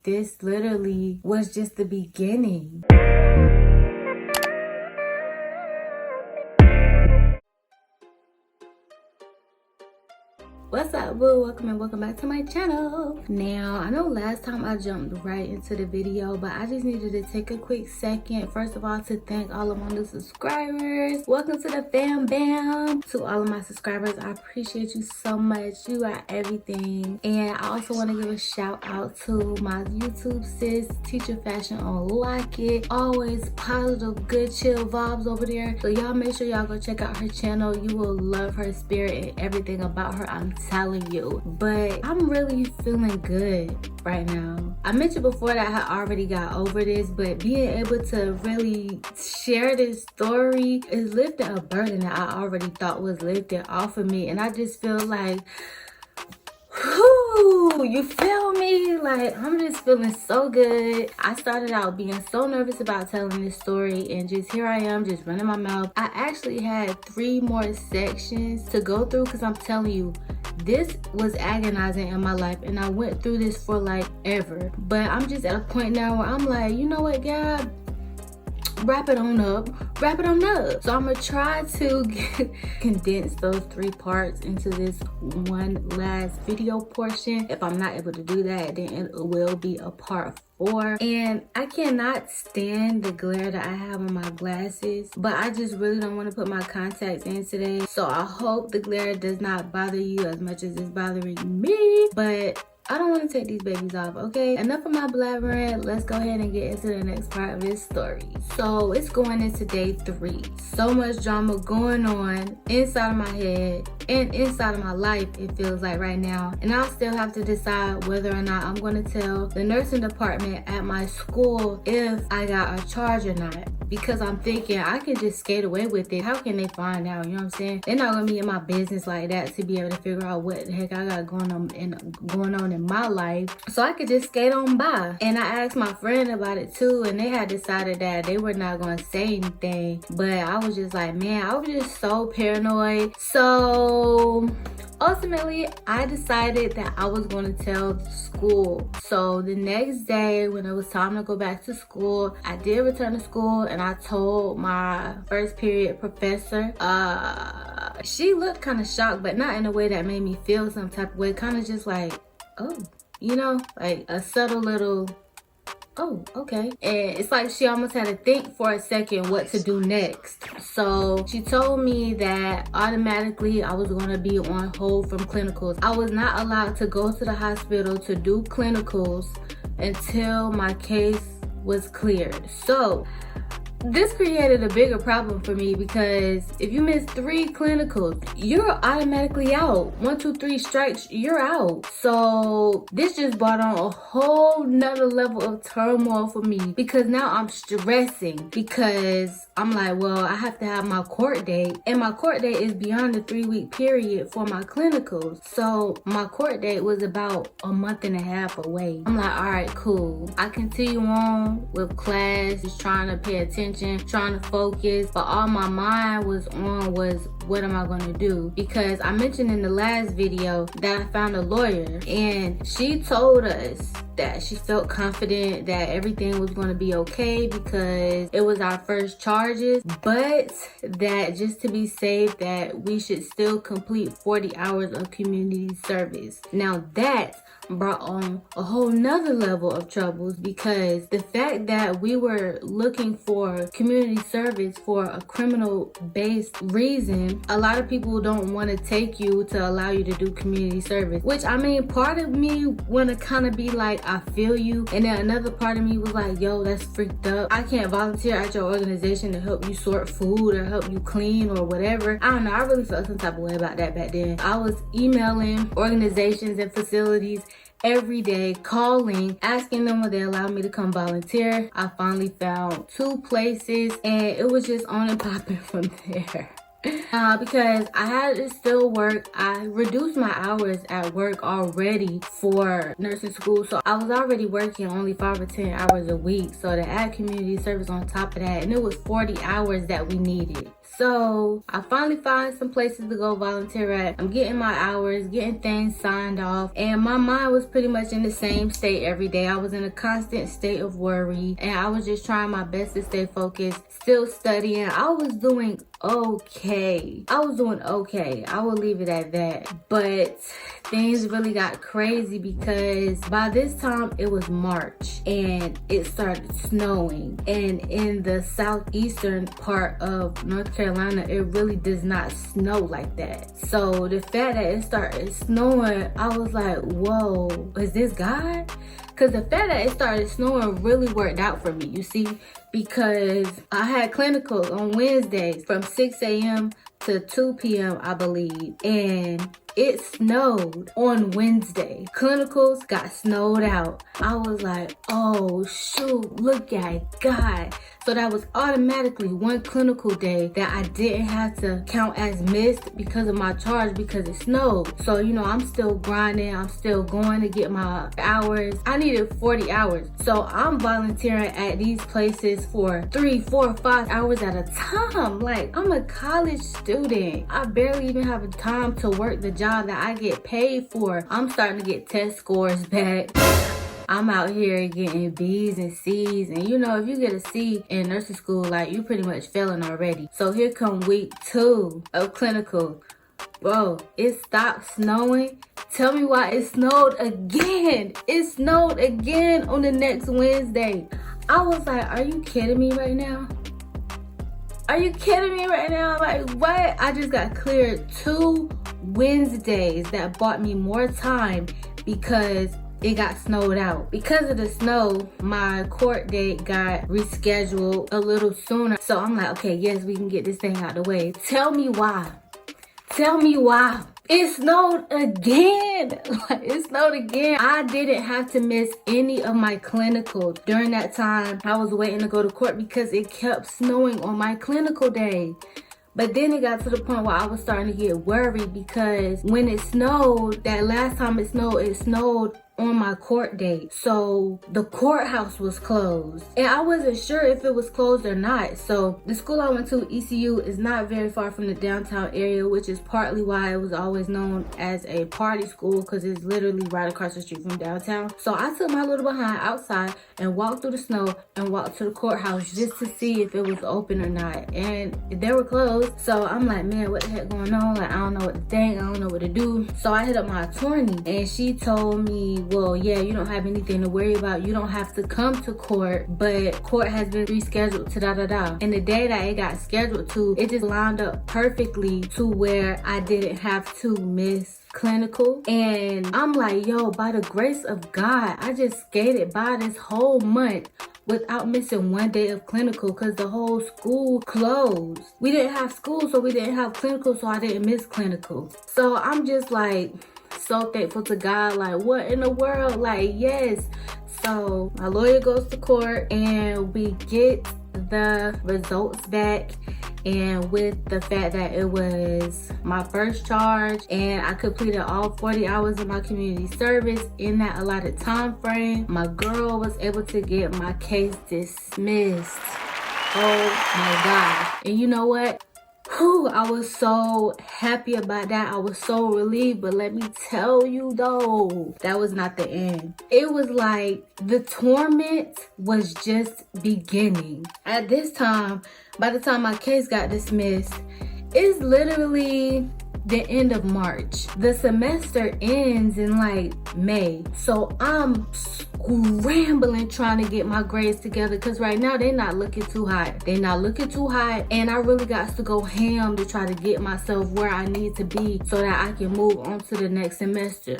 This literally was just the beginning. What's up, boo? Welcome and welcome back to my channel. Now, I know last time I jumped right into the video, but I just needed to take a quick second, first of all, to thank all of my new subscribers. Welcome to the fam bam. To all of my subscribers, I appreciate you so much. You are everything. And I also want to give a shout out to my YouTube sis, Teacher Fashion on Lock It. Always positive, good, chill vibes over there. So y'all make sure y'all go check out her channel. You will love her spirit and everything about her. I'm telling you. But I'm really feeling good right now. I mentioned before that I already got over this, but being able to really share this story is lifting a burden that I already thought was lifted off of me. And I just feel like, whew, you feel me? Like, I'm just feeling so good. I started out being so nervous about telling this story, and just here I am, just running my mouth. I actually had 3 more sections to go through, because I'm telling you, this was agonizing in my life, and I went through this for like ever. But I'm just at a point now where I'm like, you know what, God, wrap it on up. So I'm gonna try to condense those 3 parts into this one last video portion. If I'm not able to do that, then it will be a part 4. And I cannot stand the glare that I have on my glasses, but I just really don't want to put my contacts in today. So I hope the glare does not bother you as much as it's bothering me. But I don't want to take these babies off, okay? Enough of my blabbering. Let's go ahead and get into the next part of this story. So it's going into day 3. So much drama going on inside of my head and inside of my life, it feels like right now. And I'll still have to decide whether or not I'm going to tell the nursing department at my school if I got a charge or not. Because I'm thinking I can just skate away with it. How can they find out? You know what I'm saying? They're not gonna be in my business like that to be able to figure out what the heck I got going on in my life. So I could just skate on by. And I asked my friend about it too, and they had decided that they were not gonna say anything. But I was just like, man, I was just so paranoid. So ultimately, I decided that I was going to tell the school. So the next day, when it was time to go back to school, I did return to school, and I told my first period professor. She looked kind of shocked, but not in a way that made me feel some type of way. Kind of just like, oh, you know, like a subtle little, oh, okay. And it's like she almost had to think for a second what to do next. So she told me that automatically I was going to be on hold from clinicals. I was not allowed to go to the hospital to do clinicals until my case was cleared. So this created a bigger problem for me, because if you miss 3 clinicals, you're automatically out. 1, 2, 3 strikes, you're out. So this just brought on a whole nother level of turmoil for me, because now I'm stressing, because I'm like, well, I have to have my court date, and my court date is beyond the 3-week period for my clinicals. So my court date was about a month and a half away. I'm like, all right, cool. I continue on with class, just trying to pay attention, trying to focus, but all my mind was on was, what am I going to do? Because I mentioned in the last video that I found a lawyer, and she told us that she felt confident that everything was going to be okay because it was our first charges, but that just to be safe, that we should still complete 40 hours of community service. Now that brought on a whole nother level of troubles, because the fact that we were looking for community service for a criminal based reason, a lot of people don't want to take you to allow you to do community service, which, I mean, part of me want to kind of be like, I feel you, and then another part of me was like, yo, that's freaked up. I can't volunteer at your organization to help you sort food or help you clean or whatever. I don't know, I really felt some type of way about that back then. I was emailing organizations and facilities every day, calling, asking them would they allow me to come volunteer. I finally found 2 places, and it was just on and popping from there. Because I had to still work. I reduced my hours at work already for nursing school. So I was already working only 5 or 10 hours a week. So to add community service on top of that, and it was 40 hours that we needed. So I finally found some places to go volunteer at. I'm getting my hours, getting things signed off, and my mind was pretty much in the same state every day. I was in a constant state of worry, and I was just trying my best to stay focused, still studying. I was doing okay. I will leave it at that. But things really got crazy because by this time it was March and it started snowing, and in the southeastern part of North Carolina it really does not snow like that. So the fact that it started snowing, I was like, whoa, is this God? Because the fact that it started snowing really worked out for me, you see, because I had clinicals on Wednesdays from 6 a.m. to 2 p.m. I believe, and it snowed on Wednesday. Clinicals got snowed out. I was like, oh shoot, look at God. So that was automatically one clinical day that I didn't have to count as missed because of my charge because it snowed. So, you know, I'm still grinding. I'm still going to get my hours. I needed 40 hours. So I'm volunteering at these places for 3, 4, 5 hours at a time. Like, I'm a college student. I barely even have the time to work the job that I get paid for. I'm starting to get test scores back. I'm out here getting B's and C's, and you know, if you get a C in nursing school, like, you pretty much failing already. So here come week 2 of clinical. Bro, it stopped snowing. Tell me why it snowed again. It snowed again on the next Wednesday. I was like, are you kidding me right now? Are you kidding me right now? Like, what? I just got cleared 2 Wednesdays that bought me more time because it got snowed out. Because of the snow, my court date got rescheduled a little sooner. So I'm like, okay, yes, we can get this thing out the way. Tell me why. Tell me why. It snowed again. It snowed again. I didn't have to miss any of my clinicals during that time I was waiting to go to court because it kept snowing on my clinical day. But then it got to the point where I was starting to get worried because when it snowed, that last time it snowed on my court date. So the courthouse was closed and I wasn't sure if it was closed or not. So the school I went to, ECU, is not very far from the downtown area, which is partly why it was always known as a party school, because it's literally right across the street from downtown. So I took my little behind outside and walked through the snow and walked to the courthouse just to see if it was open or not, and they were closed. So I'm like, man, what the heck going on? Like, I don't know what to think, I don't know what to do. So I hit up my attorney and she told me, well, yeah, you don't have anything to worry about. You don't have to come to court, but court has been rescheduled to da-da-da. And the day that it got scheduled to, it just lined up perfectly to where I didn't have to miss clinical. And I'm like, yo, by the grace of God, I just skated by this whole month without missing one day of clinical because the whole school closed. We didn't have school, so we didn't have clinical, so I didn't miss clinical. So I'm just like so thankful to God. Like, what in the world? Like, yes. So my lawyer goes to court and we get the results back, and with the fact that it was my first charge and I completed all 40 hours of my community service in that allotted time frame, my girl was able to get my case dismissed. Oh my God. And you know what? Whew, I was so happy about that. I was so relieved. But let me tell you though, that was not the end. It was like the torment was just beginning. At this time, by the time my case got dismissed, it's literally the end of March. The semester ends in like May. So I'm scrambling trying to get my grades together because right now they're not looking too hot. They're not looking too hot, and I really got to go ham to try to get myself where I need to be so that I can move on to the next semester.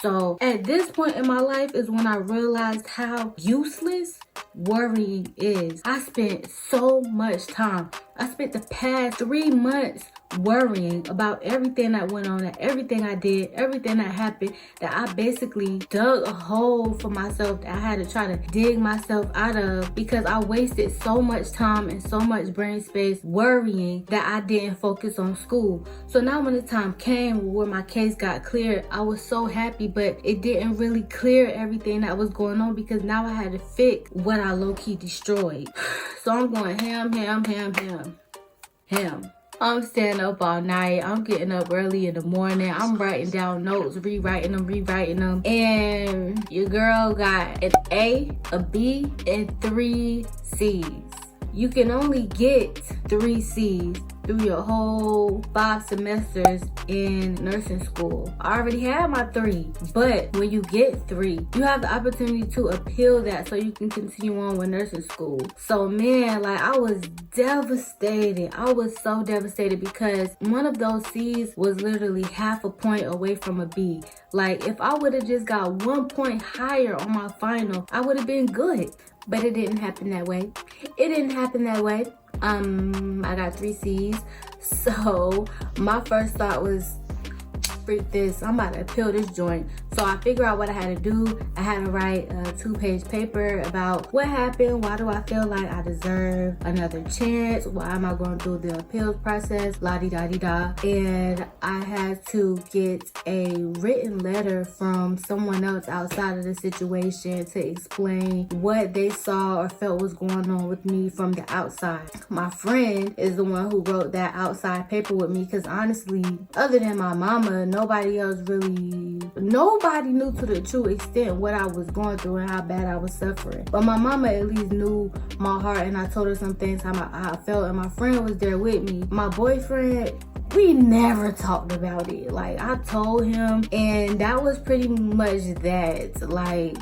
So at this point in my life is when I realized how useless worrying is. I spent so much time. I spent the past 3 months worrying about everything that went on, and everything I did, everything that happened, that I basically dug a hole for myself that I had to try to dig myself out of, because I wasted so much time and so much brain space worrying that I didn't focus on school. So now when the time came where my case got cleared, I was so happy, but it didn't really clear everything that was going on, because now I had to fix what I low-key destroyed. So I'm going ham. I'm staying up all night. I'm getting up early in the morning. I'm writing down notes, rewriting them. And your girl got an A, a B, and 3 C's. You can only get 3 C's through your whole 5 semesters in nursing school. I already had my 3, but when you get 3, you have the opportunity to appeal that so you can continue on with nursing school. So man, like, I was devastated. I was so devastated because one of those C's was literally half a point away from a B. Like, if I would have just got 1 point higher on my final, I would have been good. But it didn't happen that way. I got 3 C's. So my first thought was, freak this, I'm about to appeal this joint. So I figured out what I had to do. I had to write a 2-page paper about what happened, why do I feel like I deserve another chance, why am I going through the appeals process, la-di-da-di-da. And I had to get a written letter from someone else outside of the situation to explain what they saw or felt was going on with me from the outside. My friend is the one who wrote that outside paper with me, because honestly, other than my mama, nobody knew to the true extent what I was going through and how bad I was suffering. But my mama at least knew my heart, and I told her some things how I felt, and my friend was there with me. My boyfriend, we never talked about it. Like, I told him, and that was pretty much that. Like,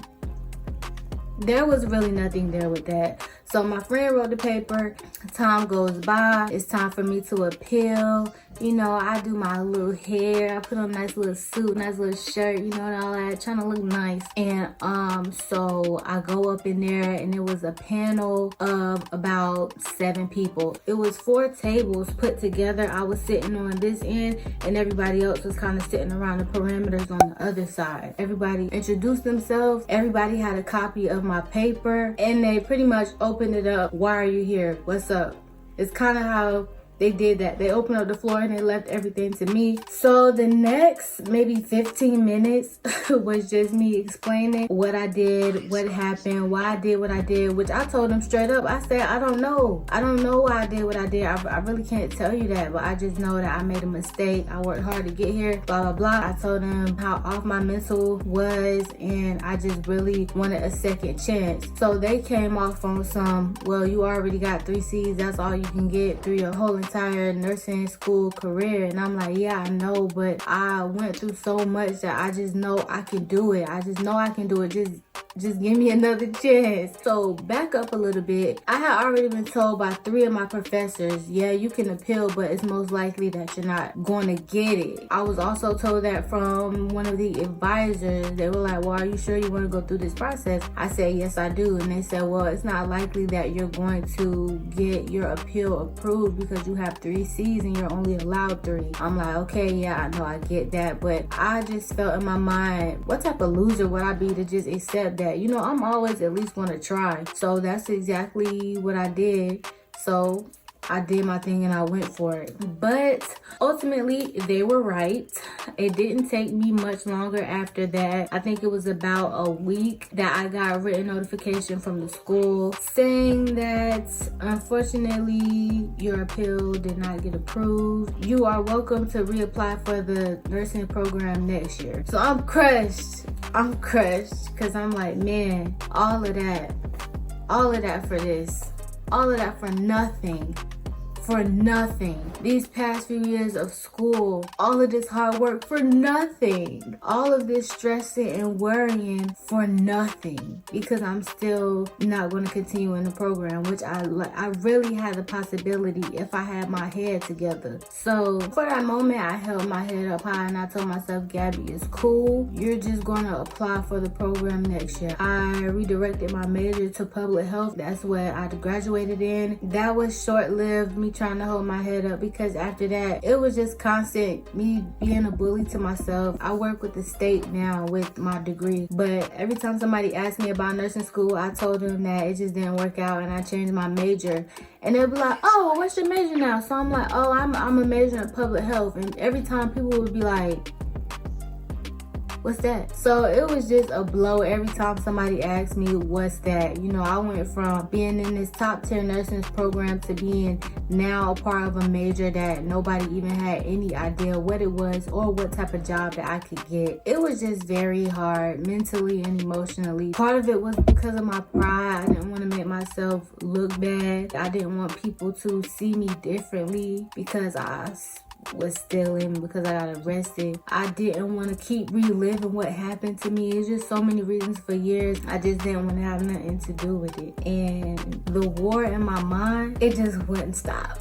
there was really nothing there with that. So my friend wrote the paper. Time goes by. It's time for me to appeal. You know, I do my little hair. I put on a nice little suit, nice little shirt, you know, and all that, trying to look nice. And so I go up in there, and it was a panel of about 7 people. It was 4 tables put together. I was sitting on this end, and everybody else was kind of sitting around the perimeters on the other side. Everybody introduced themselves. Everybody had a copy of my paper, and they pretty much opened it up. Why are you here? What's up? It's kind of how they did that. They opened up the floor and they left everything to me. So the next maybe 15 minutes was just me explaining what I did, what happened, why I did what I did, which I told them straight up. I said, I don't know why I did what I did. I really can't tell you that, but I just know that I made a mistake. I worked hard to get here, blah, blah, blah. I told them how off my mental was, and I just really wanted a second chance. So they came off on some, well, you already got 3 C's. That's all you can get through your whole entire nursing school career. And I'm like, yeah, I know, but I went through so much that I just know I can do it. I just know I can do it. Just give me another chance. So back up a little bit. I had already been told by 3 of my professors, yeah, you can appeal, but it's most likely that you're not going to get it. I was also told that from one of the advisors. They were like, well, are you sure you want to go through this process? I said, yes, I do. And they said, well, it's not likely that you're going to get your appeal approved because you have 3 C's and you're only allowed 3. I'm like, okay, yeah, I know, I get that. But I just felt in my mind, what type of loser would I be to just accept that? You know, I'm always at least going to try. So that's exactly what I did. So I did my thing and I went for it. But ultimately, they were right. It didn't take me much longer after that. I think it was about a week that I got a written notification from the school saying that, unfortunately, your appeal did not get approved. You are welcome to reapply for the nursing program next year. So I'm crushed because I'm like, man, all of that for this. All of that for nothing. For nothing. These past few years of school, all of this hard work for nothing. All of this stressing and worrying for nothing. Because I'm still not going to continue in the program, which I really had the possibility if I had my head together. So for that moment, I held my head up high and I told myself, Gabby, it's cool. You're just going to apply for the program next year. I redirected my major to public health. That's what I graduated in. That was short-lived. Me trying to hold my head up, because after that, it was just constant me being a bully to myself. I work with the state now with my degree, but every time somebody asked me about nursing school, I told them that it just didn't work out and I changed my major. And they'd be like, oh, well, what's your major now? So I'm like, oh, I'm a major in public health. And every time people would be like, what's that? So it was just a blow every time somebody asked me, what's that? You know, I went from being in this top tier nursing program to being now a part of a major that nobody even had any idea what it was or what type of job that I could get. It was just very hard mentally and emotionally. Part of it was because of my pride. I didn't want to make myself look bad. I didn't want people to see me differently because I was stealing, because I got arrested. I didn't want to keep reliving what happened to me. It's just so many reasons. For years, I just didn't want to have nothing to do with it. And the war in my mind, it just wouldn't stop.